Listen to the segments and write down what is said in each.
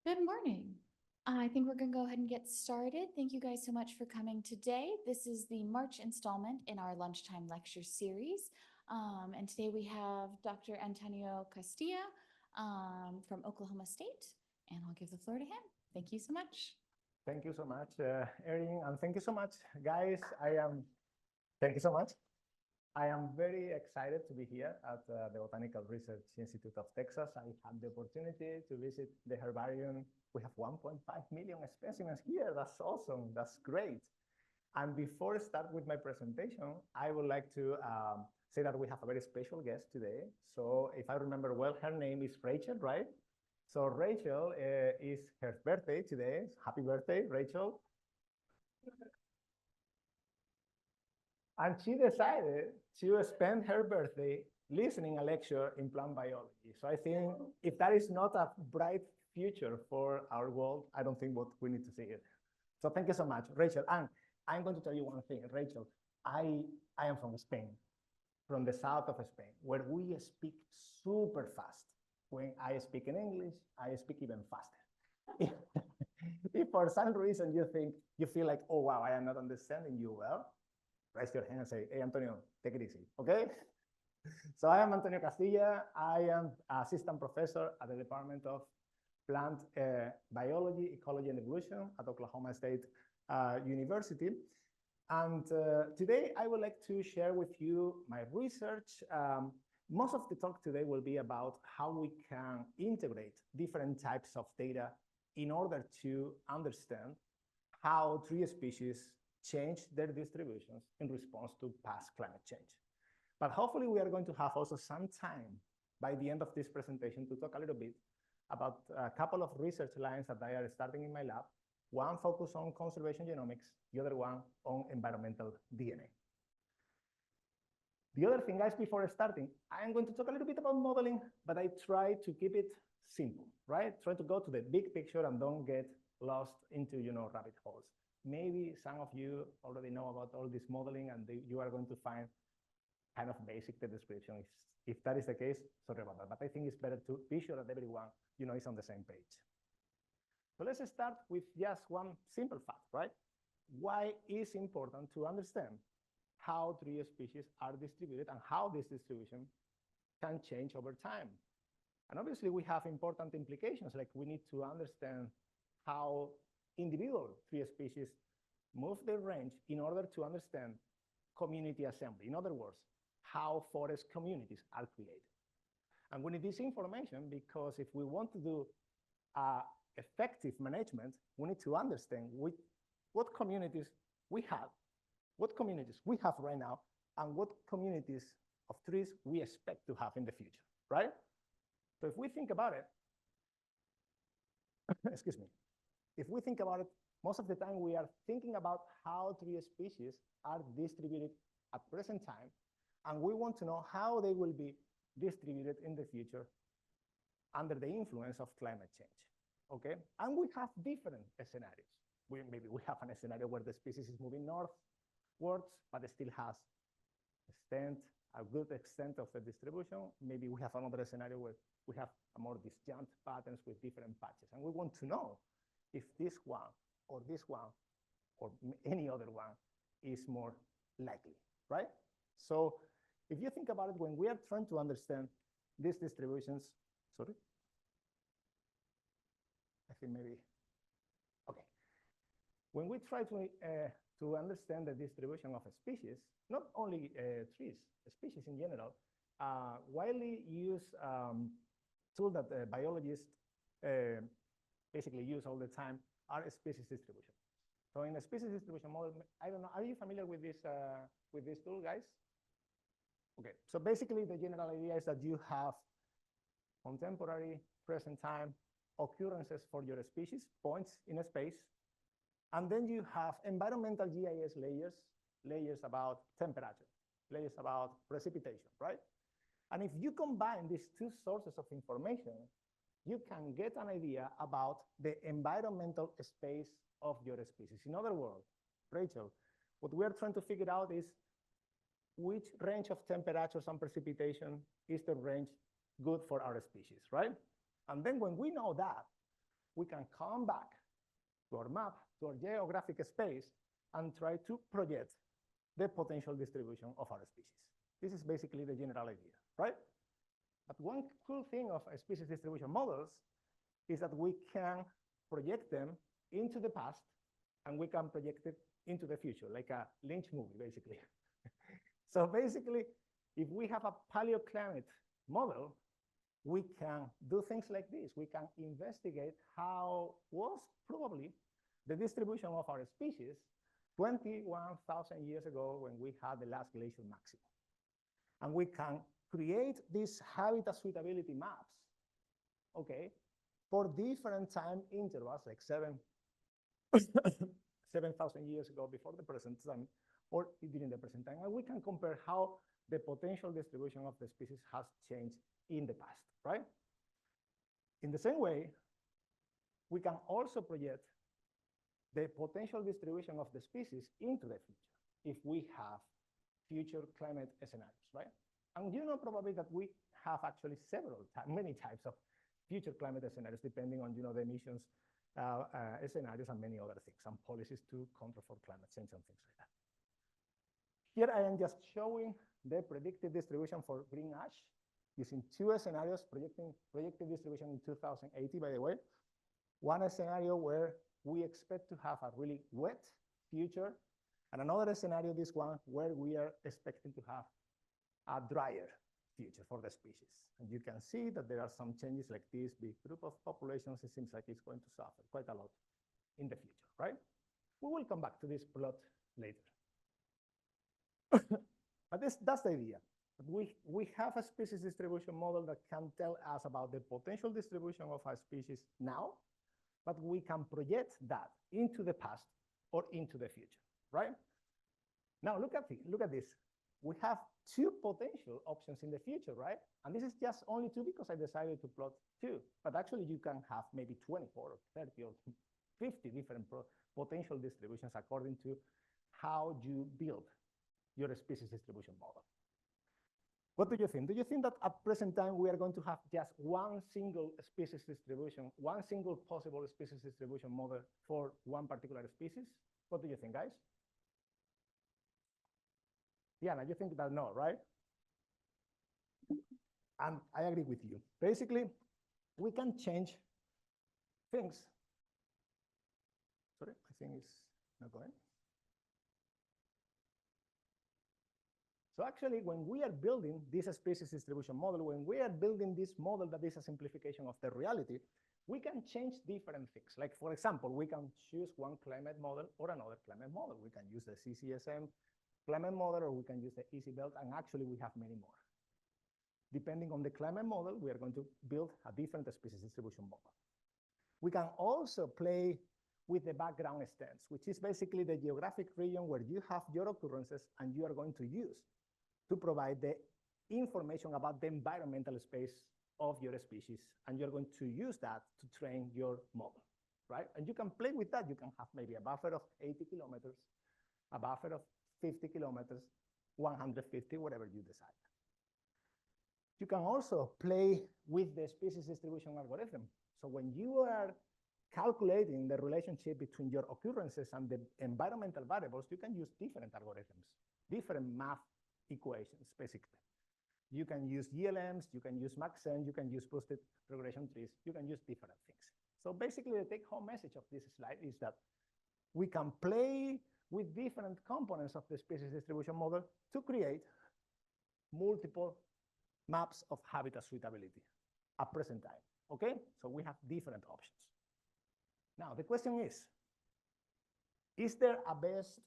Good morning. I think we're going to go ahead and get started. Thank you guys so much for coming today. This is the March installment in our Lunchtime lecture series. And today we have Dr. Antonio Castilla from Oklahoma State, and I'll give the floor to him. Thank you so much. Thank you so much, Erin, and thank you so much, guys. Thank you so much. I am very excited to be here at the Botanical Research Institute of Texas. I had the opportunity to visit the herbarium. We have 1.5 million specimens here. That's awesome. That's great. And before I start with my presentation, I would like to say that we have a very special guest today. So if I remember well, her name is Rachel, right? So Rachel is her birthday today. Happy birthday, Rachel. And she decided to spend her birthday listening a lecture in plant biology. So I think if that is not a bright future for our world, I don't think what we need to see it. So thank you so much, Rachel. And I'm going to tell you one thing, Rachel. I am from Spain, from the south of Spain, where we speak super fast. When I speak in English, I speak even faster. If for some reason you feel like, oh, wow, I am not understanding you well, raise your hand and say, hey, Antonio, take it easy, okay? So I am Antonio Castilla. I am assistant professor at the Department of Plant Biology, Ecology, and Evolution at Oklahoma State University. And today I would like to share with you my research. Most of the talk today will be about how we can integrate different types of data in order to understand how tree species change their distributions in response to past climate change. But hopefully we are going to have also some time by the end of this presentation to talk a little bit about a couple of research lines that I are starting in my lab. One focused on conservation genomics, the other one on environmental DNA. The other thing, guys, before starting, I'm going to talk a little bit about modeling, but I try to keep it simple, right? Try to go to the big picture and don't get lost into, rabbit holes. Maybe some of you already know about all this modeling and you are going to find kind of basic the description. If that is the case, sorry about that. But I think it's better to be sure that everyone, is on the same page. So let's start with just one simple fact, right? Why is important to understand how tree species are distributed and how this distribution can change over time. And obviously we have important implications, like we need to understand how individual tree species move their range in order to understand community assembly. In other words, how forest communities are created. And we need this information because if we want to do effective management, we need to understand what communities we have right now, and what communities of trees we expect to have in the future, right? So if we think about it, excuse me, if we think about it, most of the time we are thinking about how tree species are distributed at present time, and we want to know how they will be distributed in the future under the influence of climate change, okay? And we have different scenarios. Maybe we have a scenario where the species is moving northwards, but it still has a good extent of the distribution. Maybe we have another scenario where we have a more disjunct patterns with different patches. And we want to know if this one or any other one is more likely, right? So if you think about it, when we are trying to understand these distributions, sorry, I think maybe, okay. When we try to understand the distribution of a species, not only trees, species in general, widely used tool that biologists basically use all the time are a species distribution. So in a species distribution model, I don't know, are you familiar with this tool, guys? Okay, so basically the general idea is that you have contemporary, present time occurrences for your species, points in a space, and then you have environmental GIS layers about temperature, layers about precipitation, right? And if you combine these two sources of information, you can get an idea about the environmental space of your species. In other words, Rachel, what we are trying to figure out is which range of temperatures and precipitation is the range good for our species, right? And then when we know that, we can come back to our map, to our geographic space, and try to project the potential distribution of our species. This is basically the general idea, right? But one cool thing of a species distribution models is that we can project them into the past and we can project it into the future, like a Lynch movie, basically. So basically, if we have a paleoclimate model, we can do things like this. We can investigate how was probably the distribution of our species 21,000 years ago when we had the last glacial maximum. And we can create these habitat suitability maps, okay, for different time intervals, like 7,000 years ago before the present time, or during the present time. And we can compare how the potential distribution of the species has changed in the past, right? In the same way, we can also project the potential distribution of the species into the future if we have future climate scenarios, right? And you know probably that we have actually many types of future climate scenarios depending on the emissions scenarios and many other things, and policies to control for climate change and things like that. Here I am just showing the predicted distribution for green ash using two scenarios, projected distribution in 2080, by the way. One scenario where we expect to have a really wet future, and another scenario, this one, where we are expecting to have a drier future for the species. And you can see that there are some changes, like this big group of populations. It seems like it's going to suffer quite a lot in the future, right? We will come back to this plot later. But that's the idea. We have a species distribution model that can tell us about the potential distribution of our species now, but we can project that into the past or into the future, right? Now look at this. We have two potential options in the future, right? And this is just only two because I decided to plot two, but actually you can have maybe 24 or 30 or 50 different potential distributions according to how you build your species distribution model. What do you think? Do you think that at present time we are going to have just one single species distribution, one single possible species distribution model for one particular species? What do you think, guys? Yeah, you think that no, right? And I agree with you. Basically, we can change things. Sorry, I think it's not going. So actually, when we are building this species distribution model, when we are building this model that is a simplification of the reality, we can change different things. Like, for example, we can choose one climate model or another climate model. We can use the CCSM climate model, or we can use the easy belt, and actually we have many more. Depending on the climate model, we are going to build a different species distribution model. We can also play with the background extents, which is basically the geographic region where you have your occurrences and you are going to use to provide the information about the environmental space of your species, and you're going to use that to train your model, right? And you can play with that. You can have maybe a buffer of 80 kilometers, a buffer of 50 kilometers, 150, whatever you decide. You can also play with the species distribution algorithm. So when you are calculating the relationship between your occurrences and the environmental variables, you can use different algorithms, different math equations, basically. You can use ELMs, you can use Maxent, you can use boosted regression trees, you can use different things. So basically, the take-home message of this slide is that we can play with different components of the species distribution model to create multiple maps of habitat suitability at present time, okay? So we have different options. Now, the question is there a best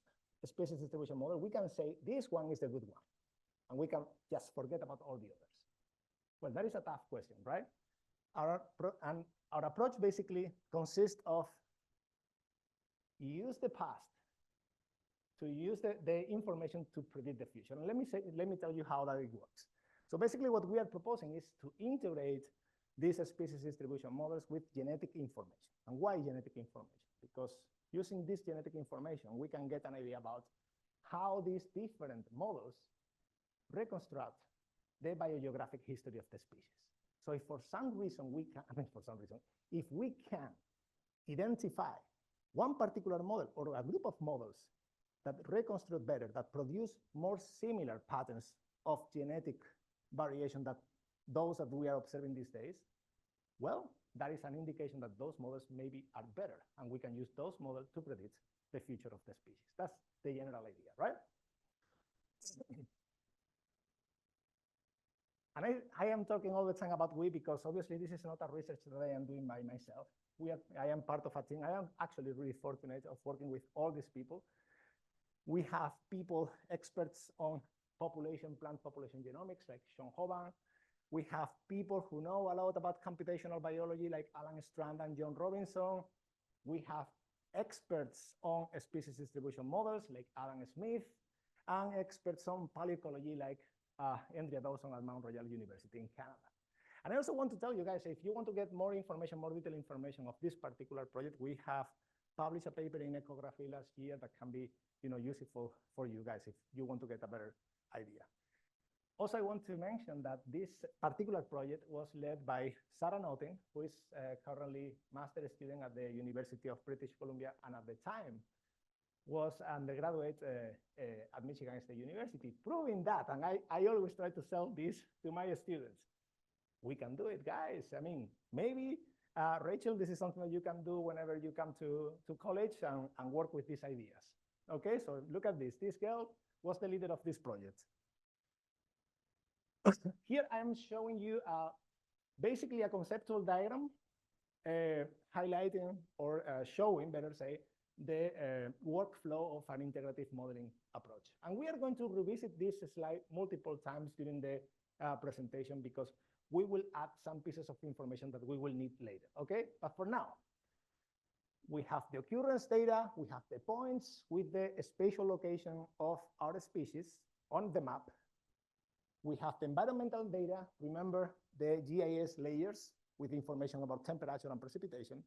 species distribution model? We can say this one is the good one, and we can just forget about all the others. Well, that is a tough question, right? Our approach basically consists of use the past to use the information to predict the future. And let me tell you how that works. So basically what we are proposing is to integrate these species distribution models with genetic information. And why genetic information? Because using this genetic information, we can get an idea about how these different models reconstruct the biogeographic history of the species. So if for some reason if we can identify one particular model or a group of models that reconstruct better, that produce more similar patterns of genetic variation that those that we are observing these days, well, that is an indication that those models maybe are better, and we can use those models to predict the future of the species. That's the general idea, right? And I am talking all the time about we because obviously this is not a research that I am doing by myself. I am part of a team. I am actually really fortunate of working with all these people. We have people, experts on plant population genomics, like Sean Hoban. We have people who know a lot about computational biology, like Alan Strand and John Robinson. We have experts on species distribution models, like Alan Smith, and experts on paleoecology, like Andrea Dawson at Mount Royal University in Canada. And I also want to tell you guys, if you want to get more information, more detailed information of this particular project, we have published a paper in Ecography last year that can be useful for you guys if you want to get a better idea. Also, I want to mention that this particular project was led by Sarah Noten, who is currently master student at the University of British Columbia, and at the time was undergraduate at Michigan State University, proving that, and I always try to sell this to my students. We can do it, guys. I mean, maybe, Rachel, this is something that you can do whenever you come to college and work with these ideas. Okay, so look at this. This girl was the leader of this project. Here I'm showing you basically a conceptual diagram highlighting or showing, better say, the workflow of an integrative modeling approach. And we are going to revisit this slide multiple times during the presentation because we will add some pieces of information that we will need later, okay? But for now, we have the occurrence data, we have the points with the spatial location of our species on the map. We have the environmental data, remember the GIS layers with information about temperature and precipitation.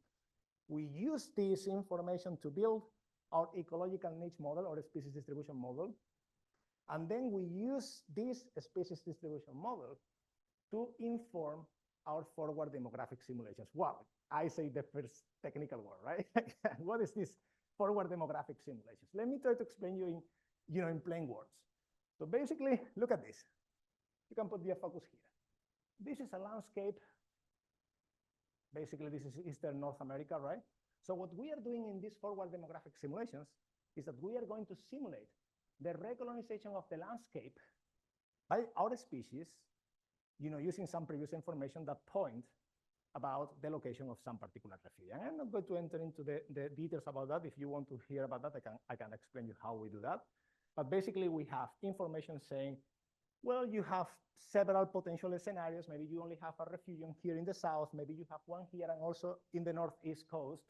We use this information to build our ecological niche model or species distribution model. And then we use this species distribution model to inform our forward demographic simulations. Wow, I say the first technical word, right? What is this forward demographic simulations? Let me try to explain you in plain words. So basically, look at this. You can put the focus here. This is a landscape. Basically, this is Eastern North America, right? So what we are doing in these forward demographic simulations is that we are going to simulate the recolonization of the landscape by our species, using some previous information that point about the location of some particular refuge. And I'm not going to enter into the details about that. If you want to hear about that, I can explain you how we do that. But basically, we have information saying, well, you have several potential scenarios. Maybe you only have a refuge here in the south. Maybe you have one here and also in the northeast coast.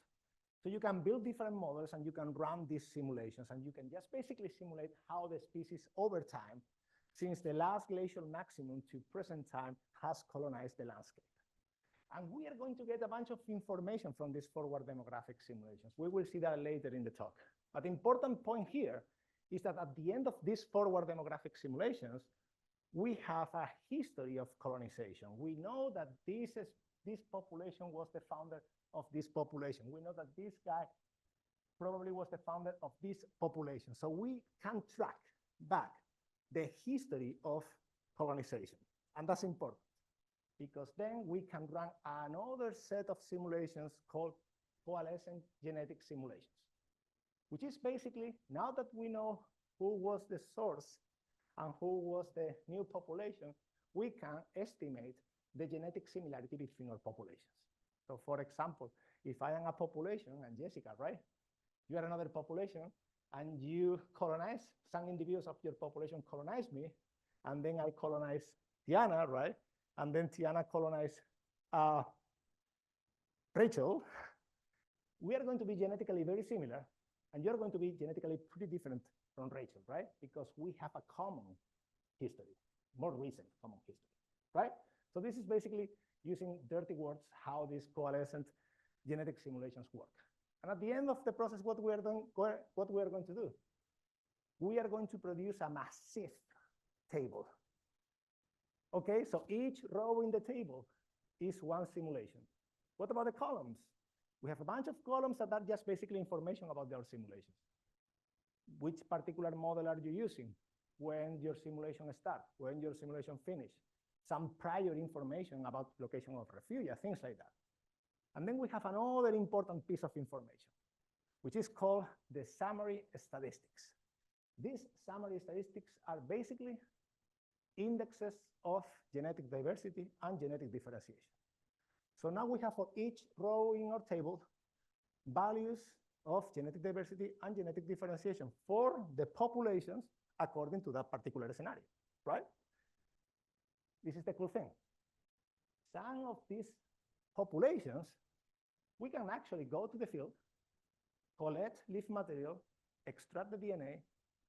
So you can build different models and you can run these simulations and you can just basically simulate how the species over time, since the last glacial maximum to present time, has colonized the landscape. And we are going to get a bunch of information from these forward demographic simulations. We will see that later in the talk. But the important point here is that at the end of these forward demographic simulations, we have a history of colonization. We know that this population was the founder of this population. We know that this guy probably was the founder of this population. So we can track back the history of colonization. And that's important because then we can run another set of simulations called coalescent genetic simulations, which is basically, now that we know who was the source and who was the new population, we can estimate the genetic similarity between our populations. So for example, if I am a population, and Jessica, right? You are another population, and you colonize, some individuals of your population colonize me, and then I colonize Tiana, right? And then Tiana colonize Rachel. We are going to be genetically very similar, and you're going to be genetically pretty different from Rachel, right? Because we have a common history, more recent common history, right? So this is basically using dirty words, how these coalescent genetic simulations work. And at the end of the process, what we are going to do, we are going to produce a massive table. Okay, so each row in the table is one simulation. What about the columns? We have a bunch of columns that are just basically information about our simulations. Which particular model are you using? When your simulation starts, when your simulation finishes, some prior information about location of refuge, things like that. And then we have another important piece of information, which is called the summary statistics. These summary statistics are basically indexes of genetic diversity and genetic differentiation. So now we have for each row in our table values of genetic diversity and genetic differentiation for the populations according to that particular scenario, right? This is the cool thing. Some of these populations, we can actually go to the field, collect leaf material, extract the DNA,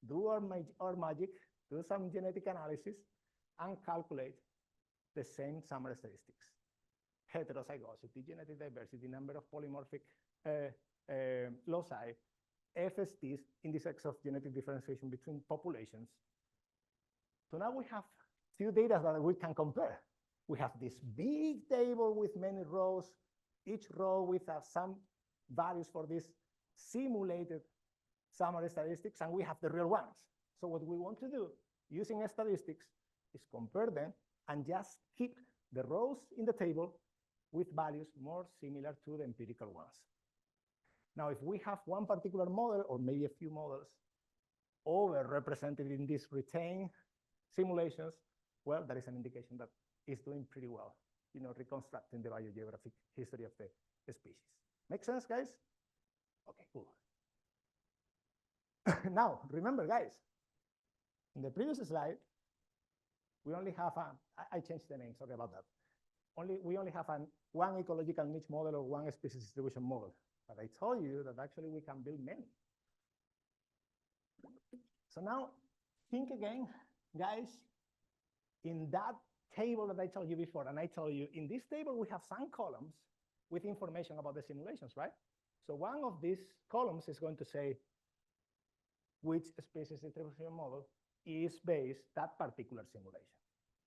do our magic, do some genetic analysis, and calculate the same summary statistics. Heterozygosity, genetic diversity, number of polymorphic loci, FSTs, index of genetic differentiation between populations. So now we have few data that we can compare. We have this big table with many rows, each row with some values for this simulated summary statistics, and we have the real ones. So what we want to do using statistics is compare them and just keep the rows in the table with values more similar to the empirical ones. Now, if we have one particular model or maybe a few models overrepresented in these retained simulations, well, that is an indication that it's doing pretty well, reconstructing the biogeographic history of the species. Make sense, guys? Okay, cool. Now, remember, guys, in the previous slide, we only have I changed the name, sorry about that. We only have one ecological niche model or one species distribution model. But I told you that actually we can build many. So now think again, guys, in that table that I told you before, and I told you in this table we have some columns with information about the simulations, right? So one of these columns is going to say which species distribution model is based that particular simulation.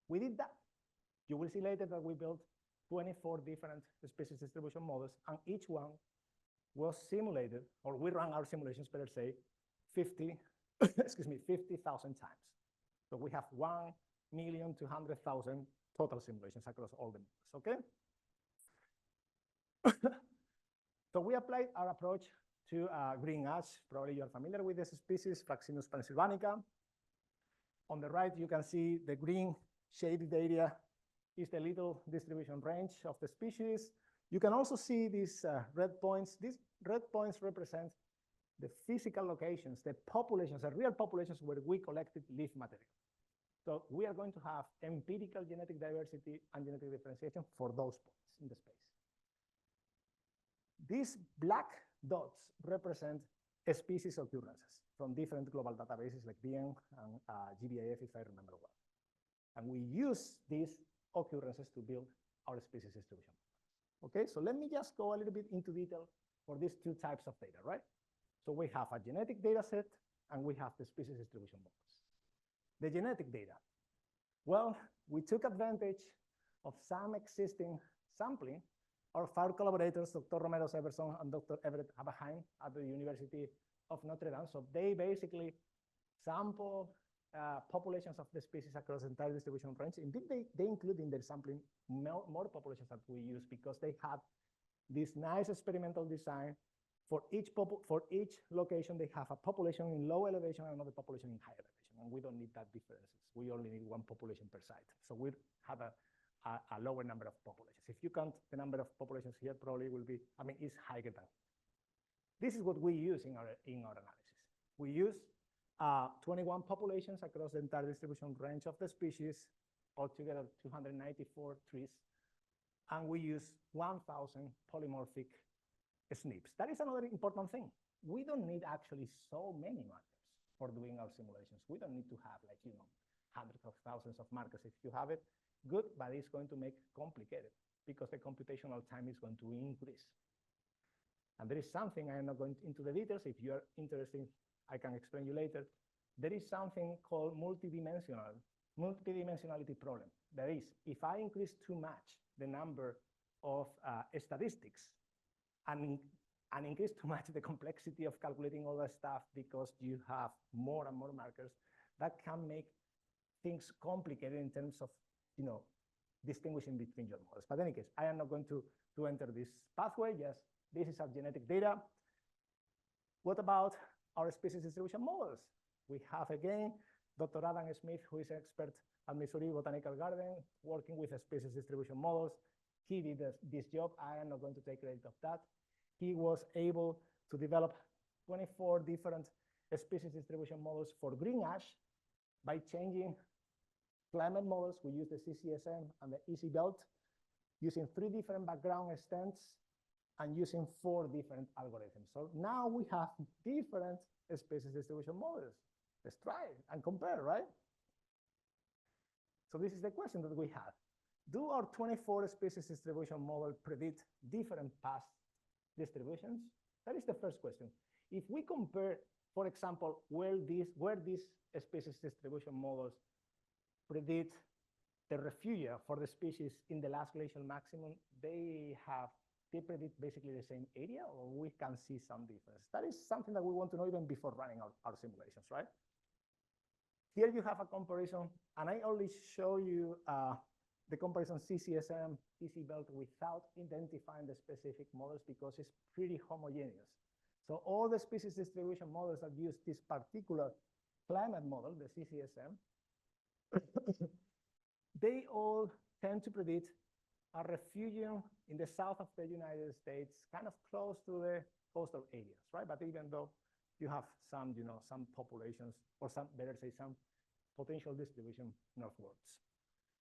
We did that. You will see later that we built 24 different species distribution models, and each one was simulated, or we ran our simulations, better say, 50,000 times. So we have 1,200,000 total simulations across all the models, okay? So we applied our approach to green ash. Probably you're familiar with this species, Fraxinus pennsylvanica. On the right, you can see the green shaded area is the little distribution range of the species. You can also see these red points. These red points represent the physical locations, the populations, the real populations where we collected leaf material. So we are going to have empirical genetic diversity and genetic differentiation for those points in the space. These black dots represent species occurrences from different global databases like BIEN and GBIF, if I remember well. And we use these occurrences to build our species distribution. Okay, so let me just go a little bit into detail for these two types of data, right? So we have a genetic data set and we have the species distribution models. The genetic data. Well, we took advantage of some existing sampling of our collaborators, Dr. Romero Severson and Dr. Everett Abaheim at the University of Notre Dame. So they basically sample populations of the species across the entire distribution range. Indeed, they include in their sampling more populations that we use because they have this nice experimental design. For each location, they have a population in low elevation and another population in high elevation, and we don't need that differences. We only need one population per site. So we have a lower number of populations. If you count the number of populations here, probably will be, it's higher than. This is what we use in our analysis. We use 21 populations across the entire distribution range of the species, altogether 294 trees, and we use 1,000 polymorphic SNPs. That is another important thing. We don't need actually so many markers for doing our simulations. We don't need to have hundreds of thousands of markers. If you have it, good, but it's going to make it complicated because the computational time is going to increase. And there is something, I am not going into the details. If you are interested, I can explain you later. There is something called multidimensionality problem. That is, if I increase too much the number of statistics, and increase too much the complexity of calculating all that stuff because you have more and more markers that can make things complicated in terms of, distinguishing between your models. But in any case, I am not going to enter this pathway. Yes, this is our genetic data. What about our species distribution models? We have, again, Dr. Adam Smith, who is an expert at Missouri Botanical Garden, working with species distribution models. He did this job. I am not going to take credit of that. He was able to develop 24 different species distribution models for green ash by changing climate models. We use the CCSM and the EC belt, using 3 different background extents and using 4 different algorithms. So now we have different species distribution models. Let's try and compare, right? So this is the question that we have. Do our 24 species distribution model predict different past distributions? That is the first question. If we compare, for example, where these species distribution models predict the refugia for the species in the last glacial maximum, they predict basically the same area, or we can see some difference. That is something that we want to know even before running our simulations, right? Here you have a comparison, and I only show you the comparison CCSM, EC belt without identifying the specific models because it's pretty homogeneous. So all the species distribution models that use this particular climate model, the CCSM, they all tend to predict a refugium in the south of the United States, kind of close to the coastal areas, right? But even though you have some, some populations, or some, better say, some potential distribution northwards.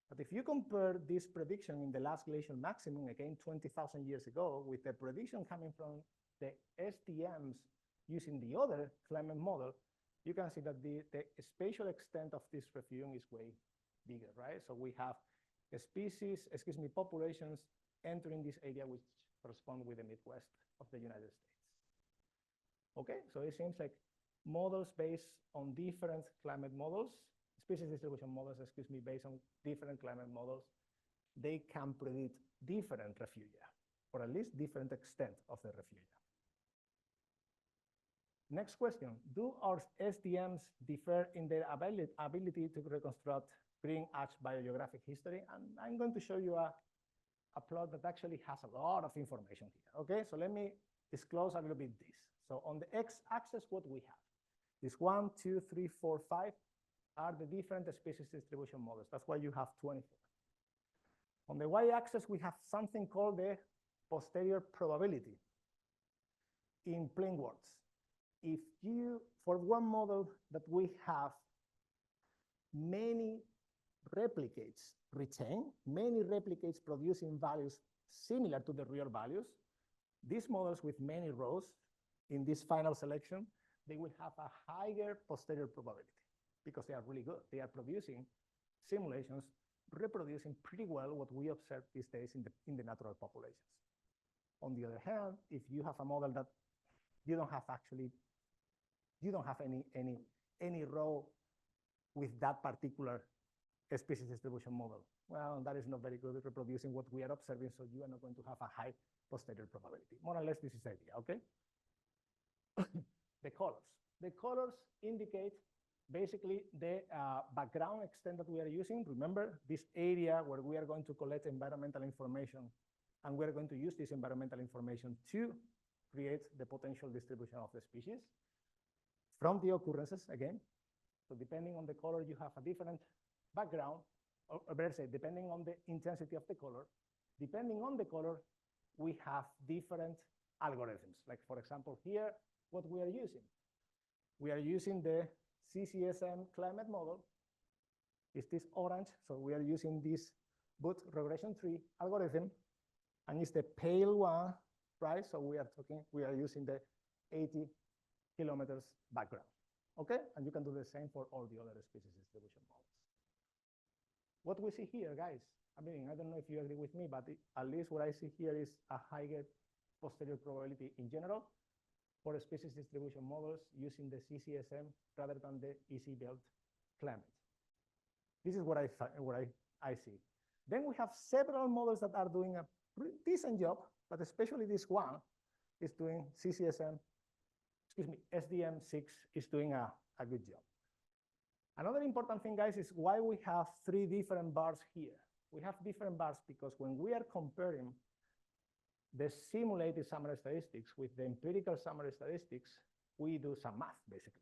But if you compare this prediction in the last glacial maximum, again, 20,000 years ago, with the prediction coming from the SDMs using the other climate model, you can see that the spatial extent of this refugium is way bigger, right? So we have populations entering this area which correspond with the Midwest of the United States. Okay, so it seems like models based on different climate models, species distribution models, based on different climate models, they can predict different refugia, or at least different extent of the refugia. Next question, do our SDMs differ in their ability to reconstruct green ash biogeographic history? And I'm going to show you a plot that actually has a lot of information here, okay? So let me disclose a little bit this. So on the x-axis, what we have, this 1, 2, 3, 4, 5 are the different species distribution models. That's why you have 24. On the y-axis, we have something called the posterior probability. In plain words, if you, for one model that we have many replicates retained, many replicates producing values similar to the real values, these models with many rows in this final selection, they will have a higher posterior probability because they are really good. They are producing simulations, reproducing pretty well what we observe these days in the natural populations. On the other hand, if you have a model that you don't have any row with that particular species distribution model, well, that is not very good at reproducing what we are observing, so you are not going to have a high posterior probability. More or less, this is the idea, okay? The colors. The colors indicate basically the background extent that we are using. Remember, this area where we are going to collect environmental information, and we are going to use this environmental information to create the potential distribution of the species from the occurrences, again. So depending on the color, you have a different background, or better say, depending on the intensity of the color. Depending on the color, we have different algorithms. Like, for example, here, what we are using. We are using the CCSM climate model. Is this orange? So we are using this boot regression tree algorithm, and it's the pale one, right? So we are using the 80 kilometers background, okay? And you can do the same for all the other species distribution models. What we see here, guys, I mean, I don't know if you agree with me, but at least what I see here is a higher posterior probability in general for species distribution models using the CCSM rather than the EC belt climate. This is what I see. Then we have several models that are doing a decent job, but especially this one, is doing CCSM, excuse me, SDM6 is doing a good job. Another important thing, guys, is why we have three different bars here. We have different bars because when we are comparing the simulated summary statistics with the empirical summary statistics, we do some math, basically.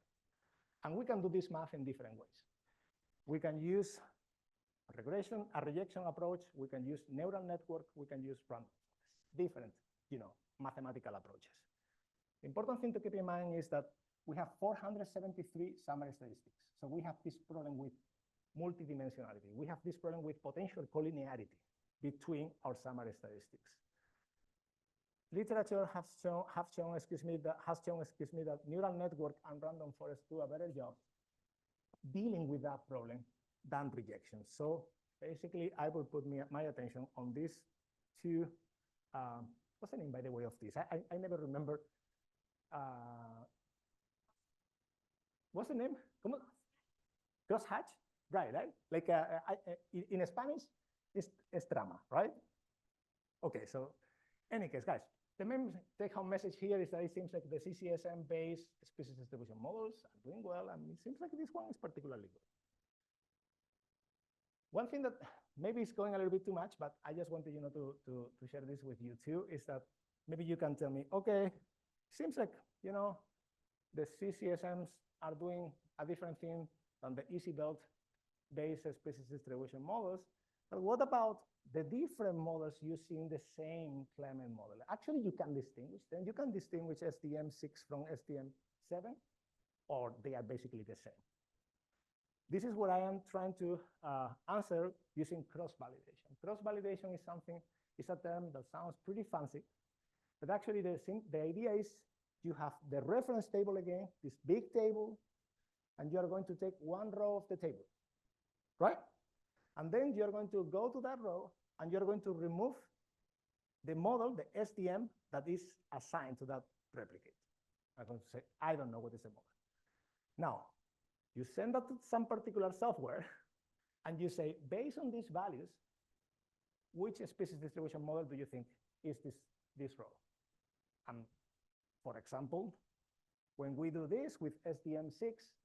And we can do this math in different ways. We can use a rejection approach. We can use neural network. We can use random forest. Different, mathematical approaches. The important thing to keep in mind is that we have 473 summary statistics. So we have this problem with multidimensionality. We have this problem with potential collinearity between our summary statistics. Literature has shown that neural network and random forest do a better job dealing with that problem than rejection. So basically, I will put my attention on these two. What's the name, by the way, of this? I never remember. What's the name? Crosshatch, right? Like in Spanish, it's trama, right? Okay, so any case, guys, the main take-home message here is that it seems like the CCSM-based species distribution models are doing well, and it seems like this one is particularly good. One thing that maybe is going a little bit too much, but I just wanted to share this with you too, is that maybe you can tell me, okay, seems like the CCSMs are doing a different thing than the easy belt-based species distribution models. But what about the different models using the same climate model? Actually, you can distinguish them. You can distinguish SDM6 from SDM7, or they are basically the same. This is what I am trying to answer using cross-validation. Cross-validation is a term that sounds pretty fancy, but actually the idea is you have the reference table again, this big table, and you are going to take one row of the table, right? And then you're going to go to that row and you're going to remove the model, the SDM, that is assigned to that replicate. I'm going to say, I don't know what is the model. Now, you send that to some particular software and you say, based on these values, which species distribution model do you think is this row? And for example, when we do this with SDM6,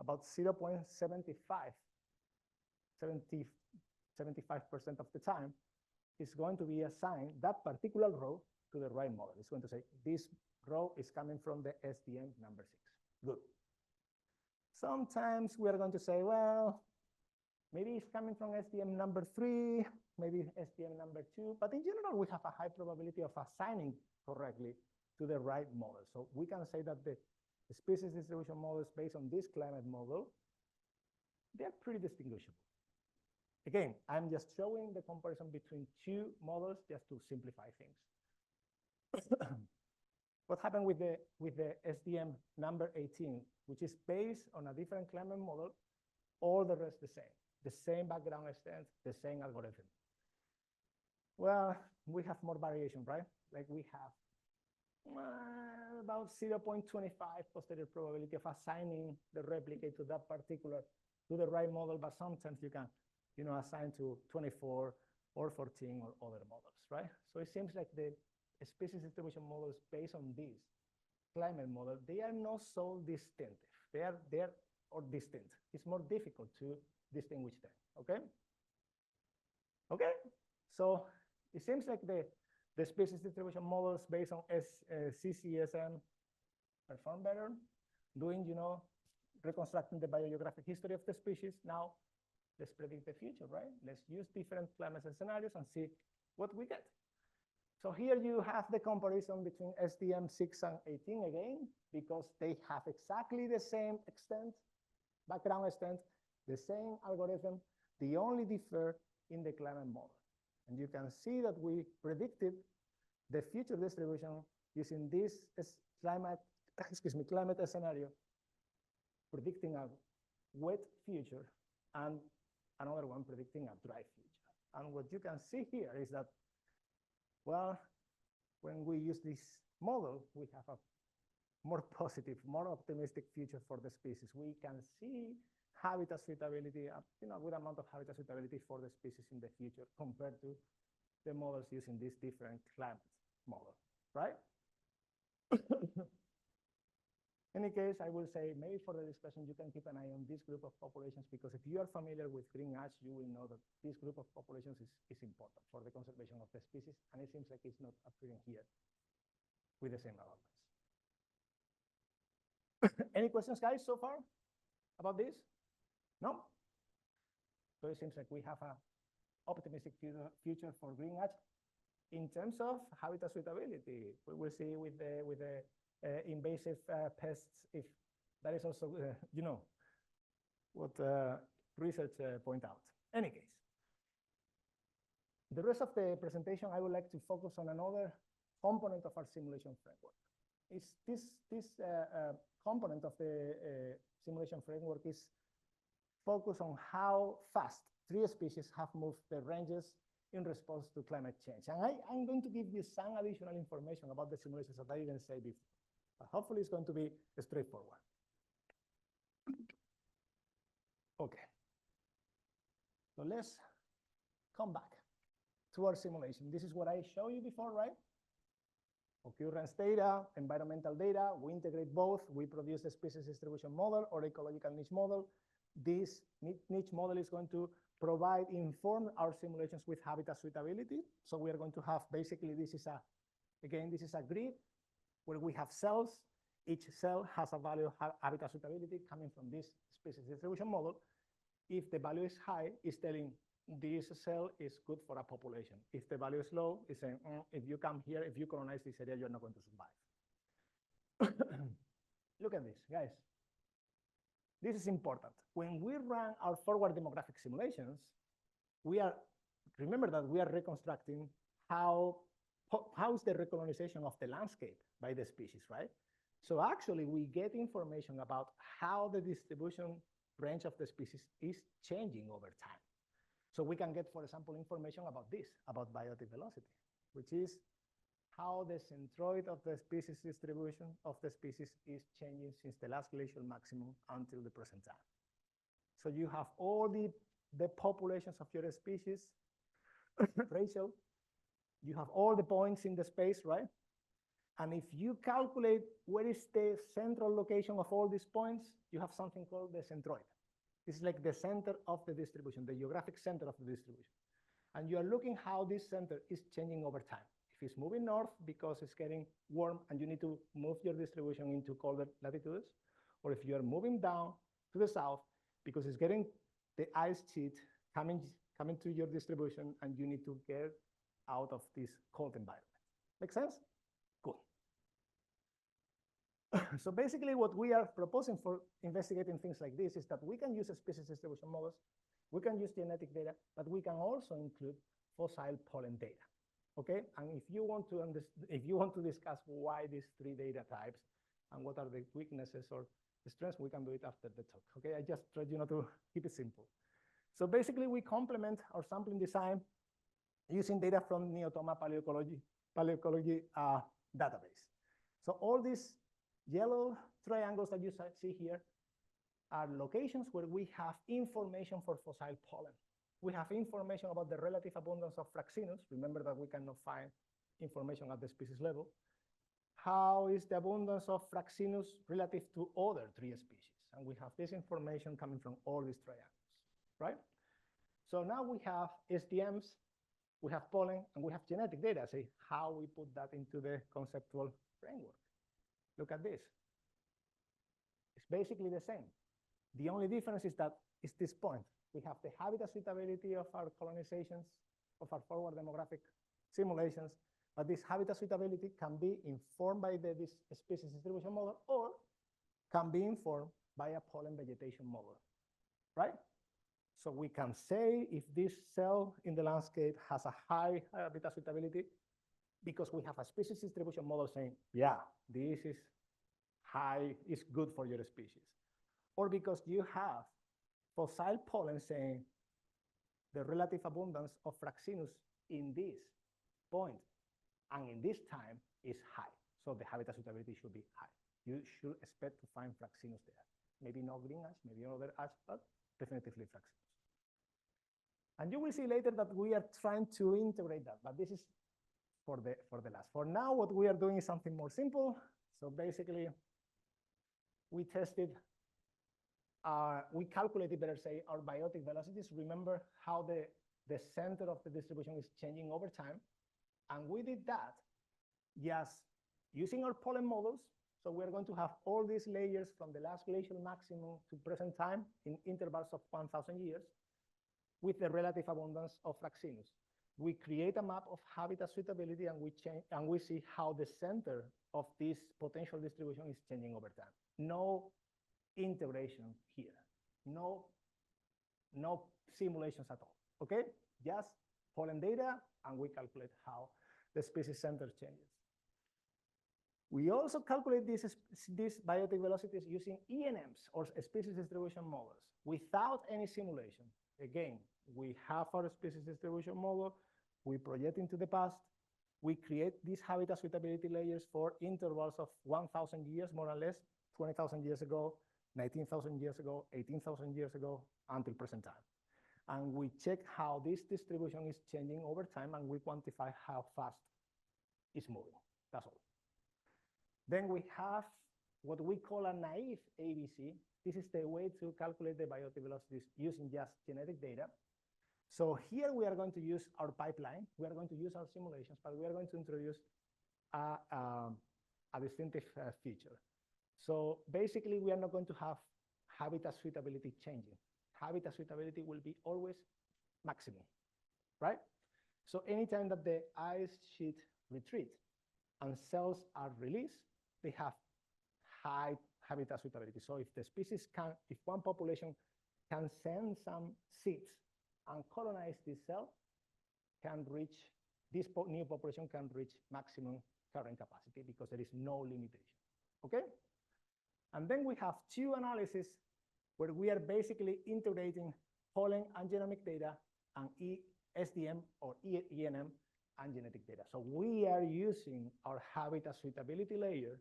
about 0.75% of the time, is going to be assigned that particular row to the right model. It's going to say, this row is coming from the SDM number 6. Good. Sometimes we are going to say, well, maybe it's coming from SDM number 3, maybe SDM number 2, but in general, we have a high probability of assigning correctly to the right model. So we can say that the species distribution models based on this climate model, they're pretty distinguishable. Again, I'm just showing the comparison between two models just to simplify things. What happened with the SDM number 18, which is based on a different climate model, all the rest the same background extent, the same algorithm. Well, we have more variation, right? Like we have about 0.25 posterior probability of assigning the replicate to that particular, to the right model, but sometimes you can, assign to 24 or 14 or other models, right? So it seems like the species distribution models based on this climate model, they are not so distinctive. They are or distinct. It's more difficult to distinguish them, okay? Okay, so it seems like the species distribution models based on CCSM perform better, doing, reconstructing the biogeographic history of the species. Now, let's predict the future, right? Let's use different climates and scenarios and see what we get. So here you have the comparison between SDM6 and 18 again, because they have exactly the same extent, background extent, the same algorithm, the only differ in the climate model. And you can see that we predicted the future distribution using this climate scenario, predicting a wet future, and another one predicting a dry future. And what you can see here is that, well, when we use this model, we have a more positive, more optimistic future for the species. We can see habitat suitability, a good amount of habitat suitability for the species in the future compared to the models using this different climate model, right? In any case, I will say maybe for the discussion, you can keep an eye on this group of populations, because if you are familiar with green ash, you will know that this group of populations is important for the conservation of the species, and it seems like it's not appearing here with the same abundance. Any questions, guys, so far about this? No? So it seems like we have a optimistic future for green ash. In terms of habitat suitability, we will see with the invasive pests if that is also, you know, what research point out. Any case, the rest of the presentation, I would like to focus on another component of our simulation framework. It's this component of the simulation framework is focused on how fast tree species have moved their ranges in response to climate change. And I'm going to give you some additional information about the simulations that I didn't say before, but hopefully it's going to be straightforward. Okay. So let's come back to our simulation. This is what I showed you before, right? Occurrence data, environmental data, we integrate both. We produce a species distribution model or ecological niche model. This niche model is going to inform our simulations with habitat suitability. So we are going to have basically, this is a grid where we have cells. Each cell has a value of habitat suitability coming from this species distribution model. If the value is high, it's telling this cell is good for a population. If the value is low, it's saying, if you come here, if you colonize this area, you're not going to survive. Look at this, guys. This is important. When we run our forward demographic simulations, remember that we are reconstructing how is the recolonization of the landscape by the species, right? So actually, we get information about how the distribution range of the species is changing over time. So we can get, for example, information about this, about biotic velocity, which is how the centroid of the species distribution of the species is changing since the last glacial maximum until the present time. So you have all the populations of your species, Rachel, you have all the points in the space, right? And if you calculate where is the central location of all these points, you have something called the centroid. This is like the center of the distribution, the geographic center of the distribution. And you are looking how this center is changing over time. If it's moving north because it's getting warm and you need to move your distribution into colder latitudes, or if you are moving down to the south because it's getting the ice sheet coming to your distribution and you need to get out of this cold environment. Make sense? Cool. So basically what we are proposing for investigating things like this is that we can use species distribution models, we can use genetic data, but we can also include fossil pollen data. Okay, and if you want to discuss why these three data types and what are the weaknesses or the strengths, we can do it after the talk. Okay, I just tried to keep it simple. So basically, we complement our sampling design using data from Neotoma paleoecology database. So all these yellow triangles that you see here are locations where we have information for fossil pollen. We have information about the relative abundance of Fraxinus. Remember that we cannot find information at the species level. How is the abundance of Fraxinus relative to other tree species? And we have this information coming from all these triangles, right? So now we have SDMs, we have pollen, and we have genetic data. See how we put that into the conceptual framework. Look at this. It's basically the same. The only difference is that it's this point. We have the habitat suitability of our colonizations, of our forward demographic simulations, but this habitat suitability can be informed by this species distribution model or can be informed by a pollen vegetation model, right? So we can say if this cell in the landscape has a high habitat suitability because we have a species distribution model saying, yeah, this is high, is good for your species. Or because you have fossil pollen saying the relative abundance of Fraxinus in this point and in this time is high. So the habitat suitability should be high. You should expect to find Fraxinus there. Maybe not green ash, maybe other ash, but definitively Fraxinus. And you will see later that we are trying to integrate that, but this is for the last. For now, what we are doing is something more simple. So basically, we tested, we calculated, better say, our biotic velocities. Remember how the center of the distribution is changing over time. And we did that just using our pollen models. So we're going to have all these layers from the last glacial maximum to present time in intervals of 1,000 years with the relative abundance of Fraxinus. We create a map of habitat suitability, and we see how the center of this potential distribution is changing over time. No integration here, no simulations at all, okay? Just pollen data, and we calculate how the species center changes. We also calculate these biotic velocities using ENMs, or species distribution models, without any simulation. Again, we have our species distribution model, we project into the past, we create these habitat suitability layers for intervals of 1,000 years, more or less, 20,000 years ago, 19,000 years ago, 18,000 years ago, until present time. And we check how this distribution is changing over time, and we quantify how fast it's moving. That's all. Then we have what we call a naive ABC. This is the way to calculate the biotic velocities using just genetic data. So here we are going to use our pipeline. We are going to use our simulations, but we are going to introduce a distinctive feature. So basically, we are not going to have habitat suitability changing. Habitat suitability will be always maximum, right? So anytime that the ice sheet retreats and cells are released, they have high habitat suitability. So if the species can, if one population can send some seeds and colonize this cell, can reach, this new population can reach maximum current capacity because there is no limitation, okay? And then we have two analyses where we are basically integrating pollen and genomic data and SDM or ENM and genetic data. So we are using our habitat suitability layer,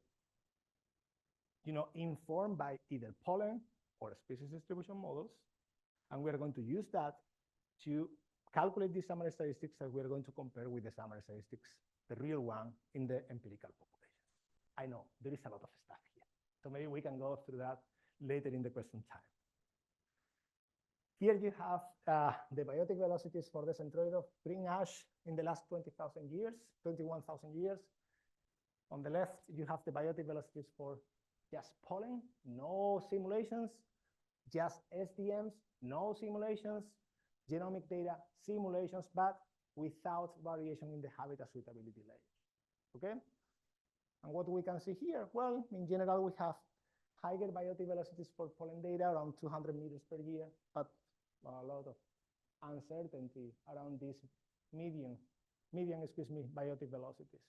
informed by either pollen or species distribution models, and we are going to use that to calculate the summary statistics that we are going to compare with the summary statistics, the real one in the empirical population. I know there is a lot of stuff here, so maybe we can go through that later in the question time. Here you have the biotic velocities for the centroid of green ash in the last 20,000 years, 21,000 years. On the left, you have the biotic velocities for just pollen, no simulations, just SDMs, no simulations, genomic data, simulations, but without variation in the habitat suitability layers, okay? And what we can see here, well, in general, we have higher biotic velocities for pollen data, around 200 meters per year, but a lot of uncertainty around these median biotic velocities.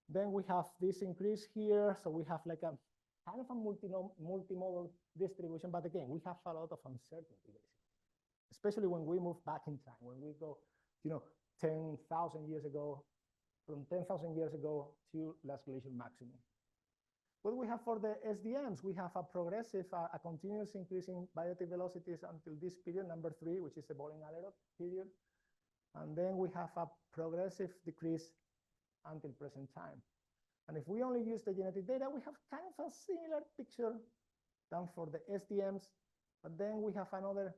Then we have this increase here, so we have like a kind of a multimodal distribution, but again, we have a lot of uncertainty, basically, especially when we move back in time, when we go, 10,000 years ago, from 10,000 years ago to last glacial maximum. What we have for the SDMs, we have a progressive, a continuous increase in biotic velocities until this period, number 3, which is the Bolling-Allerot period. And then we have a progressive decrease until present time. And if we only use the genetic data, we have kind of a similar picture than for the SDMs, but then we have another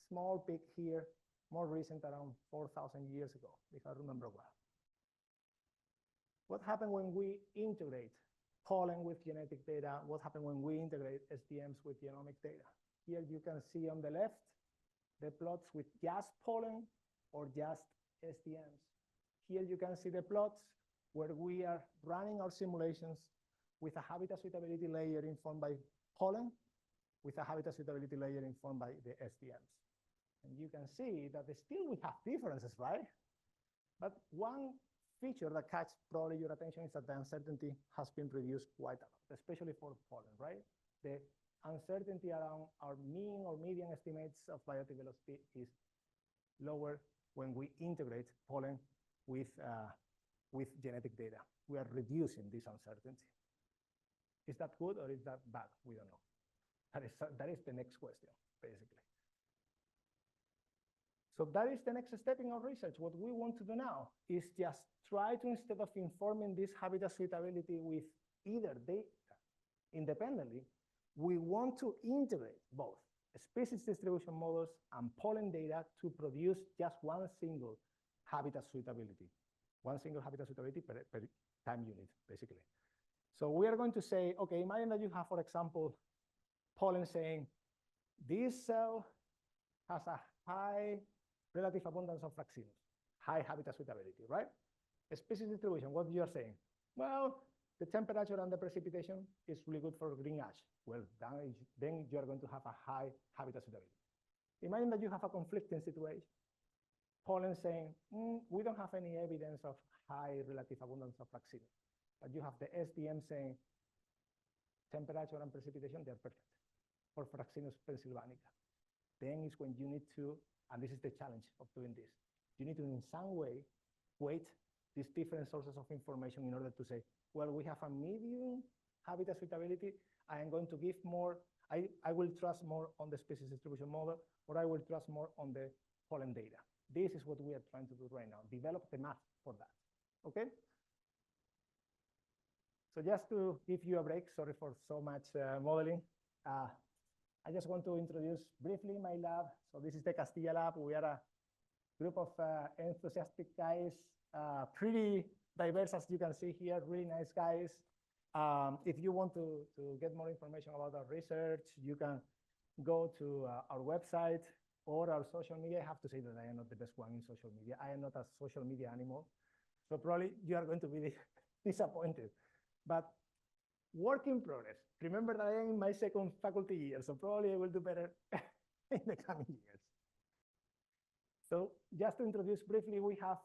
small peak here, more recent, around 4,000 years ago, if I remember well. What happened when we integrate pollen with genetic data? What happened when we integrate SDMs with genomic data? Here you can see on the left, the plots with just pollen or just SDMs. Here you can see the plots where we are running our simulations with a habitat suitability layer informed by pollen, with a habitat suitability layer informed by the SDMs. And you can see that still we have differences, right? But one feature that catches probably your attention is that the uncertainty has been reduced quite a lot, especially for pollen, right? The uncertainty around our mean or median estimates of biotic velocity is lower when we integrate pollen with genetic data. We are reducing this uncertainty. Is that good or is that bad? We don't know. That is the next question, basically. So that is the next step in our research. What we want to do now is just try to, instead of informing this habitat suitability with either data independently, we want to integrate both species distribution models and pollen data to produce just one single habitat suitability per time unit, basically. So we are going to say, okay, imagine that you have, for example, pollen saying, this cell has a high relative abundance of fraxinus, high habitat suitability, right? A species distribution, what you are saying? Well, the temperature and the precipitation is really good for green ash. Well, then you are going to have a high habitat suitability. Imagine that you have a conflicting situation. Pollen saying, we don't have any evidence of high relative abundance of fraxinus. But you have the SDM saying, temperature and precipitation, they're perfect for Fraxinus pennsylvanica. Then is when you need to, and this is the challenge of doing this, you need to in some way weight these different sources of information in order to say, well, we have a medium habitat suitability. I am going to give more, I will trust more on the species distribution model, or I will trust more on the pollen data. This is what we are trying to do right now, develop the math for that, okay? So just to give you a break, sorry for so much modeling. I just want to introduce briefly my lab. So this is the Castilla lab. We are a group of enthusiastic guys, pretty diverse as you can see here, really nice guys. If you want to get more information about our research, you can go to our website or our social media. I have to say that I am not the best one in social media. I am not a social media animal. So probably you are going to be disappointed. But work in progress. Remember that I am in my second faculty year, so probably I will do better in the coming years. So just to introduce briefly, we have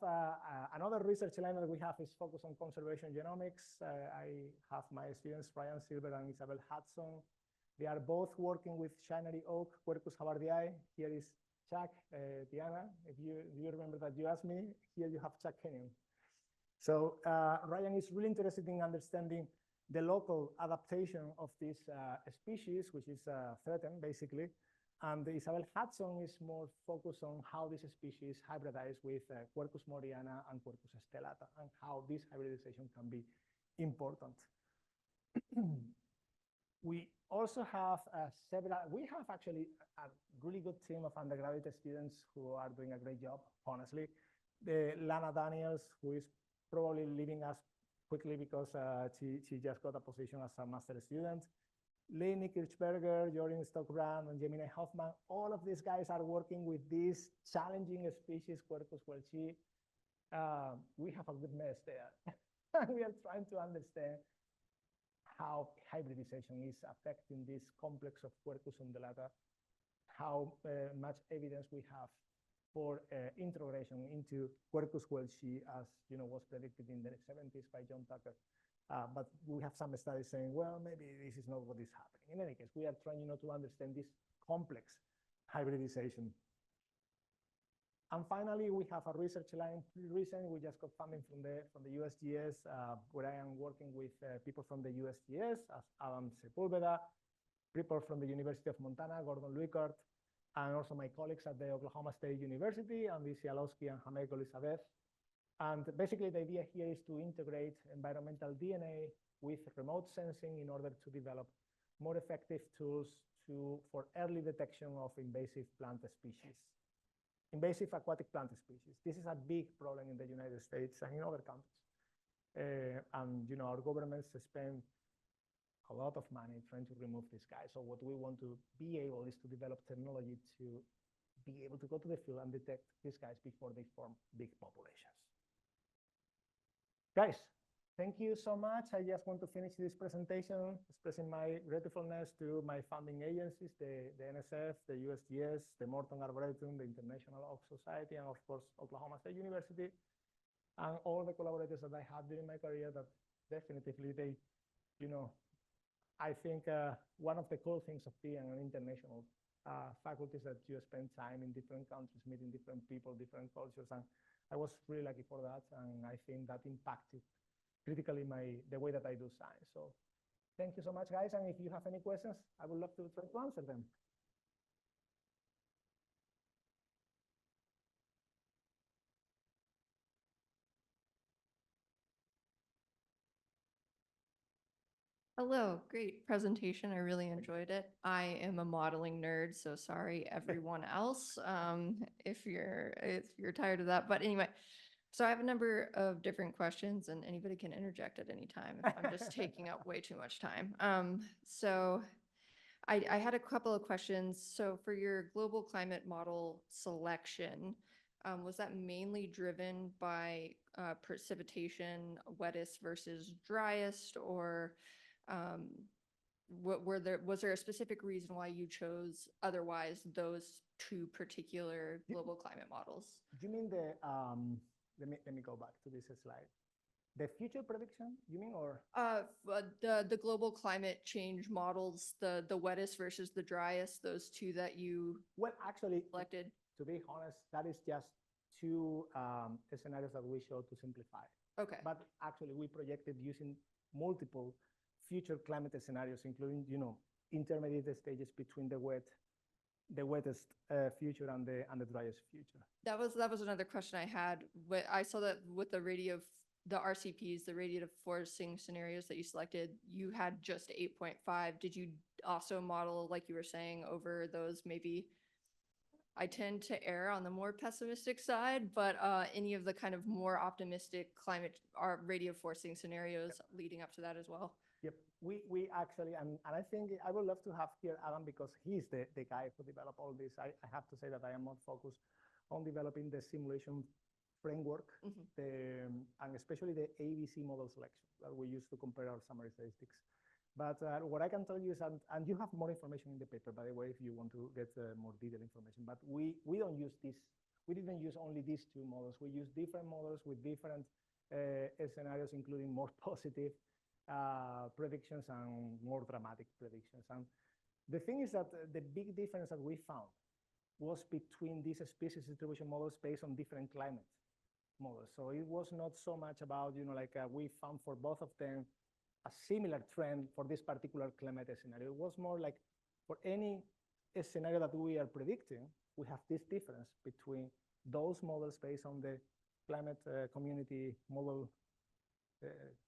another research line that we have is focused on conservation genomics. I have my students, Ryan Silver and Isabel Hudson. They are both working with Shinery Oak, Quercus havardiae. Here is Chuck, Diana. If you remember that you asked me, here you have Chuck Kenyon. So Ryan is really interested in understanding the local adaptation of this species, which is threatened, basically. And Isabel Hudson is more focused on how this species hybridize with Quercus moriana and Quercus stellata, and how this hybridization can be important. We also have we have actually a really good team of undergraduate students who are doing a great job, honestly. Lana Daniels, who is probably leaving us quickly because she just got a position as a master student. Leni Kirchberger, Jordan Stockbrand, and Gemini Hoffman, all of these guys are working with this challenging species, Quercus welchi. We have a good mess there. We are trying to understand how hybridization is affecting this complex of Quercus undulata, how much evidence we have for integration into Quercus welchi, as was predicted in the 70s by John Tucker. But we have some studies saying, well, maybe this is not what is happening. In any case, we are trying to understand this complex hybridization. And finally, we have a research line. Recently, we just got funding from the USGS, where I am working with people from the USGS, as Adam Sepulveda, people from the University of Montana, Gordon Luikart, and also my colleagues at the Oklahoma State University, Andy Cialowski and Hameko Elizabeth. And basically, the idea here is to integrate environmental DNA with remote sensing in order to develop more effective tools for early detection of invasive plant species, invasive aquatic plant species. This is a big problem in the United States and in other countries. And our governments spend a lot of money trying to remove these guys. So what we want to be able is to develop technology to be able to go to the field and detect these guys before they form big populations. Guys, thank you so much. I just want to finish this presentation expressing my gratefulness to my funding agencies, the NSF, the USGS, the Morton Arboretum, the International Oak Society, and of course, Oklahoma State University, and all the collaborators that I had during my career that definitively they, I think one of the cool things of being an international faculty is that you spend time in different countries, meeting different people, different cultures, and I was really lucky for that, and I think that impacted critically the way that I do science. So thank you so much, guys, and if you have any questions, I would love to try to answer them. Hello, great presentation. I really enjoyed it. I am a modeling nerd, so sorry everyone else, if you're tired of that. But anyway, so I have a number of different questions and anybody can interject at any time if I'm just taking up way too much time. So I had a couple of questions. So for your global climate model selection, was that mainly driven by precipitation, wettest versus driest, or um, was there a specific reason why you chose otherwise those two particular global climate models? You mean let me go back to this slide. The future prediction, you mean, or? The global climate change models, the wettest versus the driest, those two that you Well, actually, selected. to be honest, that is just two scenarios that we showed to simplify. Okay. But actually, we projected using multiple future climate scenarios, including, intermediate stages between the wettest future and the driest future. That was another question I had. I saw that with the RCPs, the radiative forcing scenarios that you selected, you had just 8.5. Did you also model, like you were saying, over those maybe? I tend to err on the more pessimistic side, but any of the kind of more optimistic climate or radiative forcing scenarios leading up to that as well. Yep, we actually, and I think I would love to have here Adam because he's the guy who developed all this. I have to say that I am not focused on developing the simulation framework, and especially the ABC model selection that we use to compare our summary statistics. But what I can tell you is, and you have more information in the paper, by the way, if you want to get more detailed information, but we don't use this. We didn't use only these two models. We use different models with different scenarios, including more positive predictions and more dramatic predictions. And the thing is that the big difference that we found was between these species distribution models based on different climate models. So it was not so much about, we found for both of them a similar trend for this particular climate scenario. It was more like for any scenario that we are predicting, we have this difference between those models based on the climate community model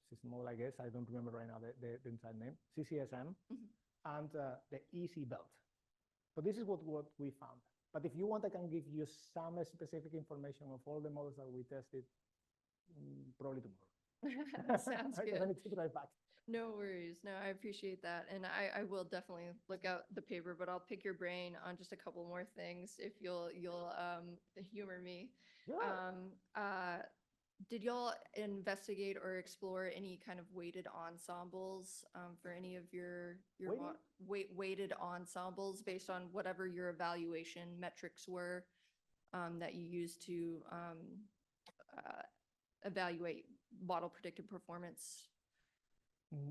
system model, I guess. I don't remember right now the entire name, CCSM, and the EC belt. So this is what we found. But if you want, I can give you some specific information of all the models that we tested, probably tomorrow. Sounds I good. need to drive back. No worries. No, I appreciate that. And I will definitely look out the paper, but I'll pick your brain on just a couple more things if you'll humor me. Yeah. Did y'all investigate or explore any kind of weighted ensembles for any of your weighted ensembles based on whatever your evaluation metrics were that you used to evaluate model predicted performance?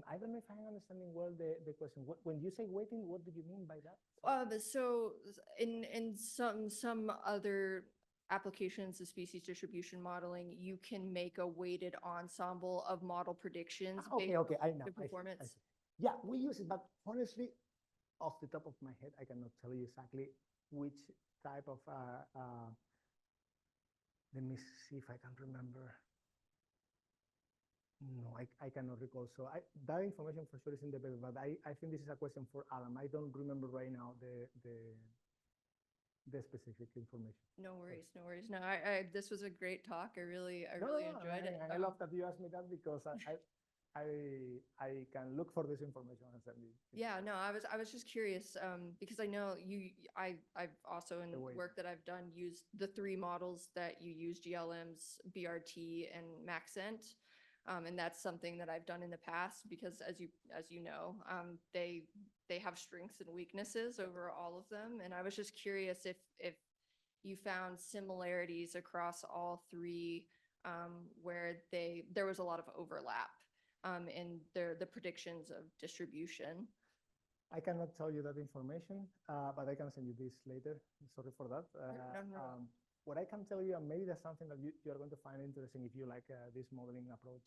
I don't know if I'm understanding well the question. When you say weighting, what do you mean by that? So in some other applications of species distribution modeling, you can make a weighted ensemble of model predictions Okay, I know. the performance. I see. Yeah, we use it, but honestly, off the top of my head, I cannot tell you exactly which type of, let me see if I can remember. No, I cannot recall. So that information for sure is in the paper, but I think this is a question for Adam. I don't remember right now the specific information. No worries, no worries. No, this was a great talk. I really enjoyed it. And I love that you asked me that because I can look for this information and send it. Yeah, no, I was just curious because I know I've also in work that I've done used the three models that you use, GLMs, BRT, and Maxent. And that's something that I've done in the past because as you know, they have strengths and weaknesses over all of them. And I was just curious if you found similarities across all three where there was a lot of overlap in the predictions of distribution. I cannot tell you that information, but I can send you this later. Sorry for that. No. What I can tell you, and maybe that's something that you are going to find interesting if you like this modeling approach,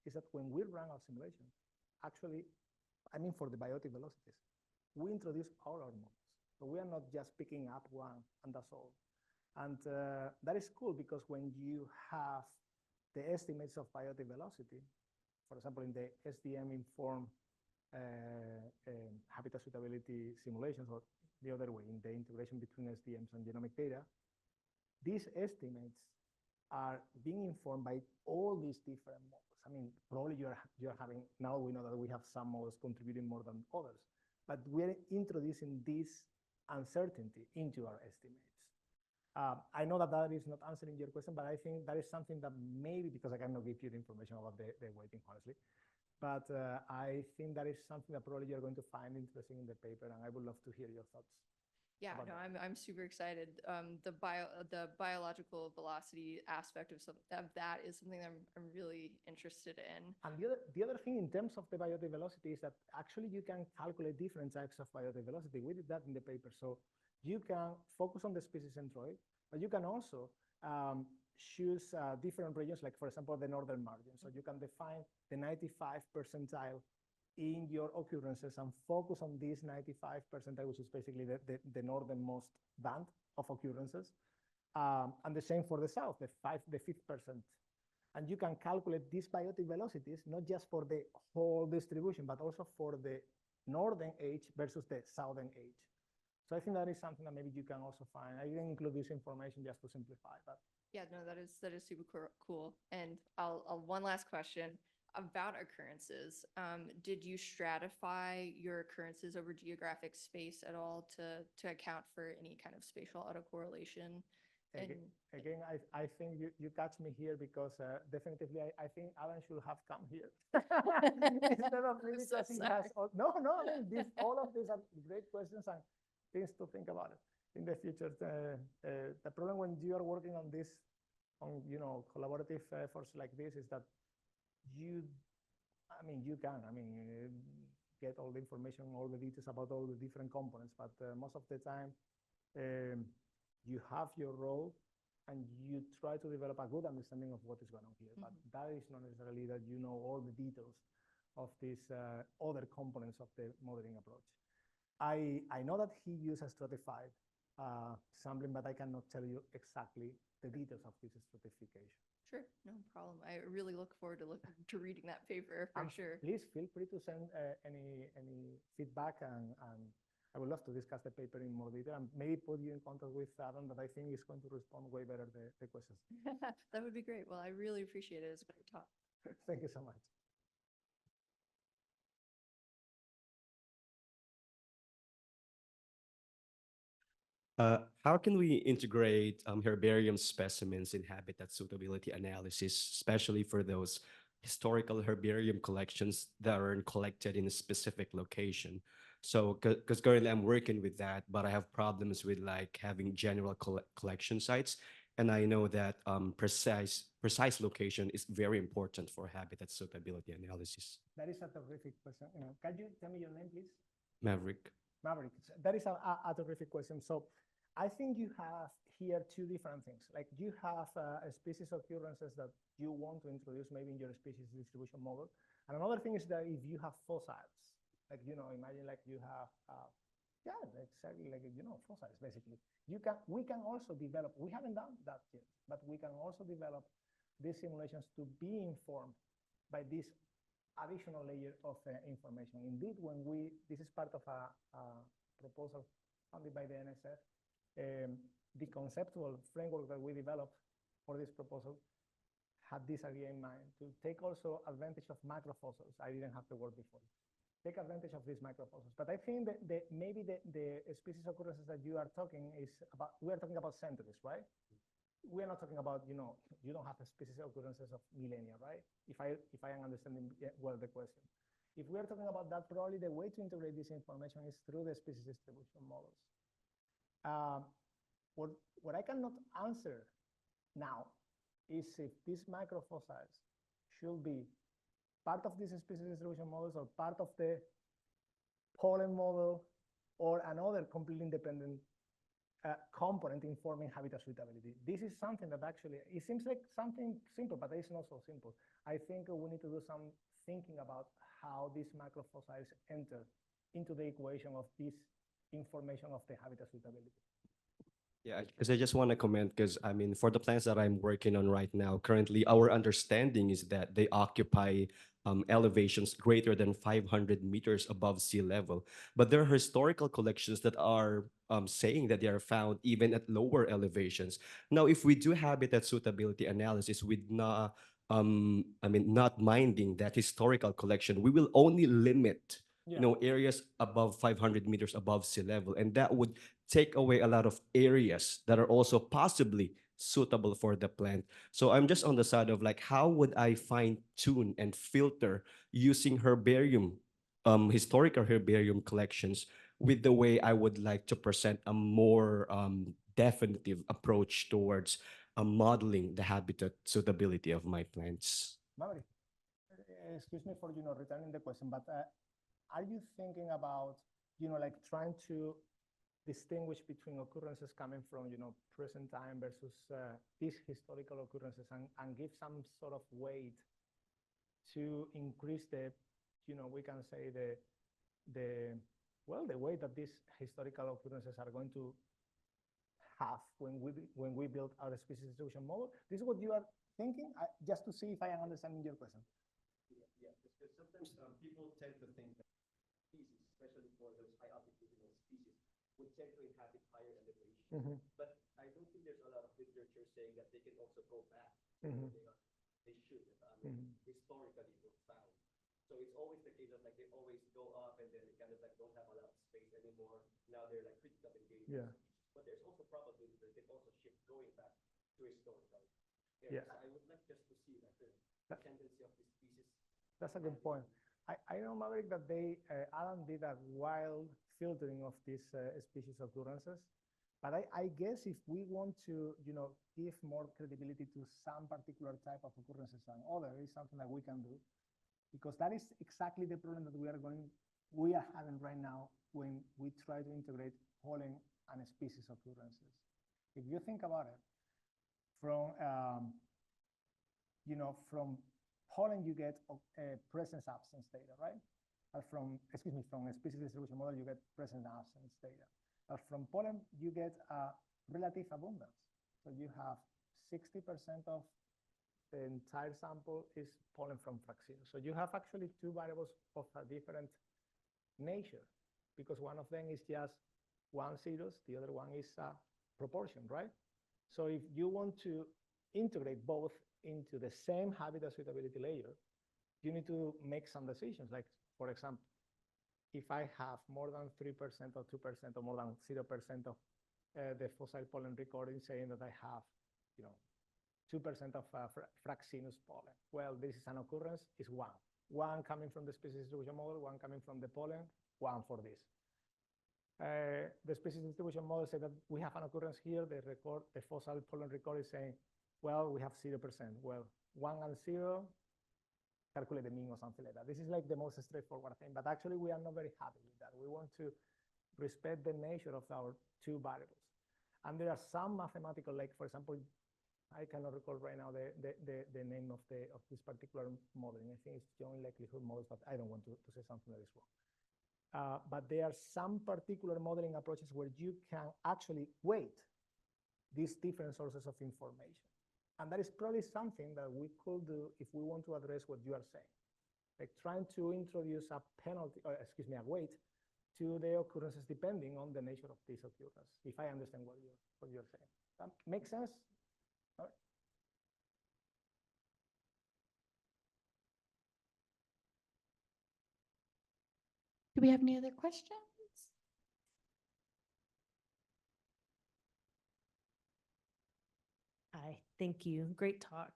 is that when we run our simulation, actually, I mean for the biotic velocities, we introduce all our models. So we are not just picking up one and that's all. And that is cool because when you have the estimates of biotic velocity, for example, in the SDM informed habitat suitability simulations, or the other way, in the integration between SDMs and genomic data, these estimates are being informed by all these different models. I mean, probably you're having, now we know that we have some models contributing more than others, but we're introducing this uncertainty into our estimates. I know that that is not answering your question, but I think that is something that maybe, because I cannot give you the information about the weighting, honestly, but I think that is something that probably you're going to find interesting in the paper, and I would love to hear your thoughts. Yeah, about no, that. I'm super excited. The biological velocity aspect of that is something that I'm really interested in. And the other thing in terms of the biotic velocity is that actually you can calculate different types of biotic velocity. We did that in the paper. So you can focus on the species centroid, but you can also choose different regions, like for example, the northern margin. So you can define the 95 percentile in your occurrences and focus on this 95 percentile, which is basically the northernmost band of occurrences. And the same for the south, the 5th%. And you can calculate these biotic velocities, not just for the whole distribution, but also for the northern age versus the southern age. So I think that is something that maybe you can also find. I didn't include this information just to simplify, but Yeah, no, that is super cool. And I'll one last question about occurrences. Did you stratify your occurrences over geographic space at all to account for any kind of spatial autocorrelation? again, I think you catch me here because definitively I think Alan should have come here instead of me, I'm so because he has no, I mean, all of these are great questions and things to think about it in the future. The problem when you are working on this, on collaborative efforts like this, is that you can get all the information, all the details about all the different components, but most of the time you have your role and you try to develop a good understanding of what is going on here. But that is not necessarily that you know all the details of these other components of the modeling approach. I know that he used a stratified sampling, but I cannot tell you exactly the details of this stratification. Sure, no problem. I really look forward to reading that paper for sure. Please feel free to send any feedback, and I would love to discuss the paper in more detail and maybe put you in contact with Adam, that I think is going to respond way better the questions. That would be great. Well, I really appreciate it. It was a great talk. Thank you so much. How can we integrate herbarium specimens in habitat suitability analysis, especially for those historical herbarium collections that are collected in a specific location? So, because currently I'm working with that, but I have problems with like having general collection sites, and I know that precise location is very important for habitat suitability analysis. That is a terrific question. Can you tell me your name, please? Maverick. Maverick. That is a terrific question. So I think you have here two different things. Like you have a species occurrences that you want to introduce maybe in your species distribution model. And another thing is that if you have fossils, like, imagine like you have, yeah, exactly, like, fossils, basically. We can also develop, we haven't done that yet, but we can also develop these simulations to be informed by this additional layer of information. Indeed, this is part of a proposal funded by the NSF, the conceptual framework that we developed for this proposal had this idea in mind, to take also advantage of macrofossils. I didn't have the word before. Take advantage of these macrofossils. But I think that maybe the species occurrences that you are talking is about, we are talking about centuries, right? We are not talking about, you don't have a species occurrences of millennia, right? If I am understanding well the question. If we are talking about that, probably the way to integrate this information is through the species distribution models. What I cannot answer now is if these macrofossils should be part of these species distribution models or part of the pollen model or another completely independent component informing habitat suitability. This is something that actually, it seems like something simple, but it's not so simple. I think we need to do some thinking about how these macrofossils enter into the equation of this information of the habitat suitability. Yeah, because I just want to comment, because I mean, for the plants that I'm working on right now, currently our understanding is that they occupy elevations greater than 500 meters above sea level. But there are historical collections that are saying that they are found even at lower elevations. Now, if we do habitat suitability analysis with not minding that historical collection, we will only limit areas above 500 meters above sea level, and that would take away a lot of areas that are also possibly suitable for the plant. So I'm just on the side of like, how would I fine tune and filter using historical herbarium collections with the way I would like to present a more definitive approach towards modeling the habitat suitability of my plants. Maverick, excuse me for returning the question, but are you thinking about like trying to distinguish between occurrences coming from present time versus these historical occurrences and give some sort of weight to increase the we can say the weight that these historical occurrences are going to have when we build our species distribution model? This is what you are thinking, just to see if I am understanding your question. Yeah, because sometimes people tend to think that species, especially for those high altitudinal species, would tend to inhabit higher elevation. But I don't think there's a lot of literature saying that they can also go back to where they are. They should, historically were found. So it's always the case of like they always go up and then they kind of like don't have a lot of space anymore. Now they're like critical endangered. But there's also probability that they can also shift going back to historical areas. I would like just to see like the tendency of this species. That's a good point. I know, Maverick, that Alan did a wild filtering of these species occurrences. But I guess if we want to, give more credibility to some particular type of occurrences than other, is something that we can do, because that is exactly the problem that we are having right now when we try to integrate pollen and species occurrences. If you think about it, from from pollen you get presence absence data, right? From a species distribution model you get presence absence data. From pollen you get relative abundance. So you have 60% of the entire sample is pollen from Fraxinus. So you have actually two variables of a different nature, because one of them is just one zeros, the other one is a proportion, right? So if you want to integrate both into the same habitat suitability layer, you need to make some decisions. Like, for example, if I have more than 3% or 2% or more than 0% of the fossil pollen recording saying that I have, 2% of Fraxinus pollen. Well, this is an occurrence, is one. One coming from the species distribution model, one coming from the pollen, one for this. The species distribution model said that we have an occurrence here. The fossil pollen record is saying, well, we have 0%. Well, 1 and 0, calculate the mean or something like that. This is like the most straightforward thing, but actually we are not very happy with that. We want to respect the nature of our two variables. And there are some mathematical, like for example, I cannot recall right now the name of this particular modeling. I think it's joint likelihood models, but I don't want to say something that is wrong. But there are some particular modeling approaches where you can actually weight these different sources of information. And that is probably something that we could do if we want to address what you are saying, like trying to introduce a penalty, or excuse me, a weight to the occurrences depending on the nature of this occurrence, if I understand what you're saying. That makes sense? All right. Do we have any other questions? Hi, thank you. Great talk.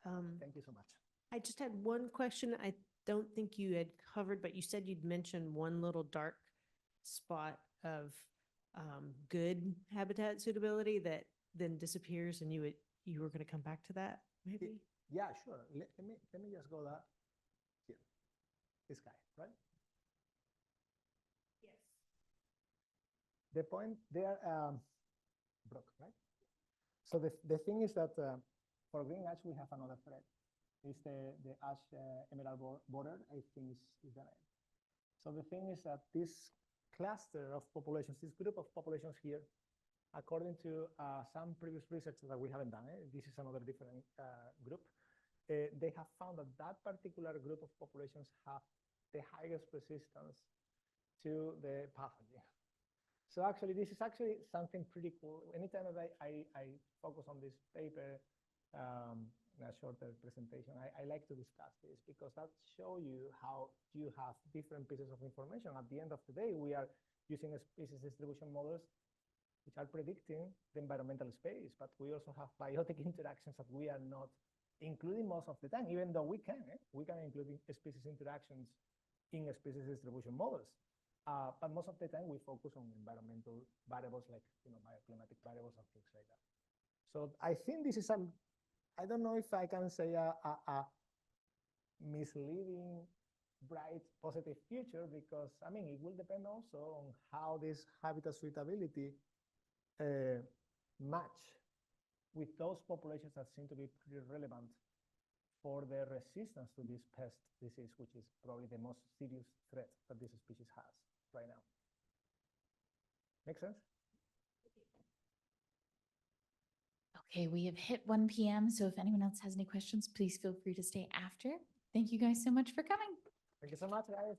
Thank you so much. I just had one question I don't think you had covered, but you said you'd mentioned one little dark spot of good habitat suitability that then disappears, and you were going to come back to that, maybe? Yeah, sure. Let me just go that here. This guy, right? Yes. The point there, Brooke, right? So the thing is that for green ash, we have another threat. It's the ash emerald border, I think is the name. So the thing is that this cluster of populations, this group of populations here, according to some previous research that we haven't done, this is another different group, they have found that that particular group of populations have the highest resistance to the pathogen. So actually, this is actually something pretty cool. Anytime that I focus on this paper in a shorter presentation, I like to discuss this because that shows you how you have different pieces of information. At the end of the day, we are using a species distribution models which are predicting the environmental space, but we also have biotic interactions that we are not including most of the time, even though we can include species interactions in species distribution models. But most of the time we focus on environmental variables like bioclimatic variables and things like that. So I think this is I don't know if I can say a misleading, bright, positive future because I mean it will depend also on how this habitat suitability match with those populations that seem to be pretty relevant for the resistance to this pest disease, which is probably the most serious threat that this species has right now. Make sense? Okay, we have hit 1 p.m. So if anyone else has any questions, please feel free to stay after. Thank you guys so much for coming. Thank you so much, guys.